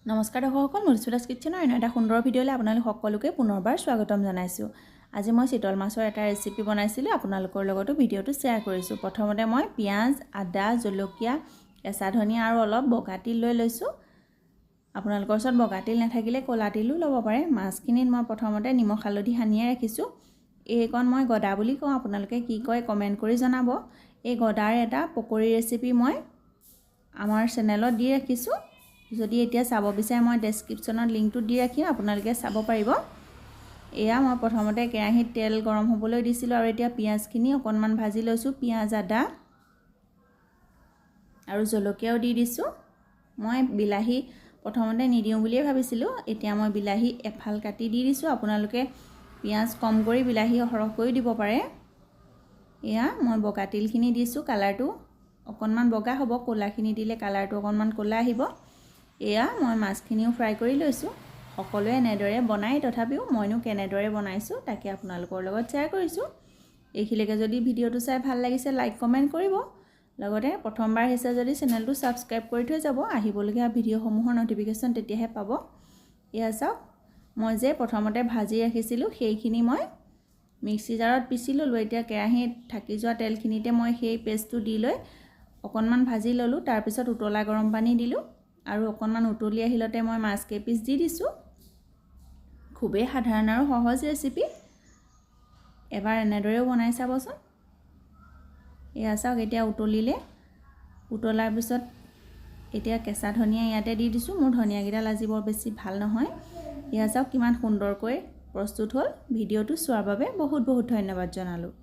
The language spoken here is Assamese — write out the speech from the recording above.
নমস্কাৰ দৰ্শকসকল, মধুস্মিতাস্কিটচেনৰ এনে এটা সুন্দৰ ভিডিঅ'লৈ আপোনালোক সকলোকে পুনৰবাৰ স্বাগতম জনাইছোঁ। আজি মই চিতল মাছৰ এটা ৰেচিপি বনাইছিলোঁ, আপোনালোকৰ লগতো ভিডিঅ'টো শ্বেয়াৰ কৰিছোঁ। প্ৰথমতে মই পিঁয়াজ, আদা, জলকীয়া, কেঁচা ধনিয়া আৰু অলপ বগা তিল লৈ লৈছোঁ। আপোনালোকৰ ওচৰত বগা তিল নাথাকিলে ক'লা তিলো ল'ব পাৰে। মাছখিনিত মই প্ৰথমতে নিমখ হালধি সানিয়ে ৰাখিছোঁ। এইকণ মই গদা বুলি কওঁ, আপোনালোকে কি কয় কমেণ্ট কৰি জনাব। এই গদাৰ এটা পকৰি ৰেচিপি মই আমাৰ চেনেলত দি ৰাখিছোঁ। যদি এতিয়া চাব বিচাৰে মই ডেছক্ৰিপশ্যনত লিংকটো দি ৰাখিম, আপোনালোকে চাব পাৰিব। এয়া মই প্ৰথমতে কেৰাহীত তেল গৰম হ'বলৈ দিছিলোঁ আৰু এতিয়া পিঁয়াজখিনি অকণমান ভাজি লৈছোঁ। পিঁয়াজ, আদা আৰু জলকীয়াও দি দিছোঁ। মই বিলাহী প্ৰথমতে নিদিওঁ বুলিয়ে ভাবিছিলোঁ, এতিয়া মই বিলাহী এফাল কাটি দি দিছোঁ। আপোনালোকে পিঁয়াজ কম কৰি বিলাহী সৰহ কৰি দিব পাৰে। এয়া মই বগা তিলখিনি দিছোঁ, কালাৰটো অকণমান বগা হ'ব, ক'লাখিনি দিলে কালাৰটো অকণমান ক'লা আহিব। এয়া মই মাছখিনিও ফ্ৰাই কৰি লৈছোঁ। সকলোৱে এনেদৰে বনাই, তথাপিও মইনো কেনেদৰে বনাইছোঁ তাকে আপোনালোকৰ লগত শ্বেয়াৰ কৰিছোঁ। এইখিনিলৈকে যদি ভিডিঅ'টো চাই ভাল লাগিছে লাইক কমেণ্ট কৰিব, লগতে প্ৰথমবাৰ হৈছে যদি চেনেলটো ছাবস্ক্ৰাইব কৰি থৈ যাব। আহিবলগীয়া ভিডিঅ'সমূহৰ ন'টিফিকেশ্যন তেতিয়াহে পাব। এয়া চাওক, মই যে প্ৰথমতে ভাজি ৰাখিছিলোঁ সেইখিনি মই মিক্সি জাৰত পিচি ল'লোঁ। এতিয়া কেৰাহীত থাকি যোৱা তেলখিনিতে মই সেই পেষ্টটো দি লৈ অকণমান ভাজি ল'লোঁ। তাৰপিছত উতলা গৰম পানী দিলোঁ আৰু অকণমান উতলি আহিলতে মই মাছ কেইপিচ দি দিছোঁ। খুবেই সাধাৰণ আৰু সহজ ৰেচিপি, এবাৰ এনেদৰেও বনাই চাবচোন। এয়া চাওক, এতিয়া উতলিলে, উতলাৰ পিছত এতিয়া কেঁচা ধনিয়া ইয়াতে দি দিছোঁ। মোৰ ধনিয়াকেইডাল আজি বৰ বেছি ভাল নহয়। এয়া চাওক কিমান সুন্দৰকৈ প্ৰস্তুত হ'ল। ভিডিঅ'টো চোৱাৰ বাবে বহুত বহুত ধন্যবাদ জনালোঁ।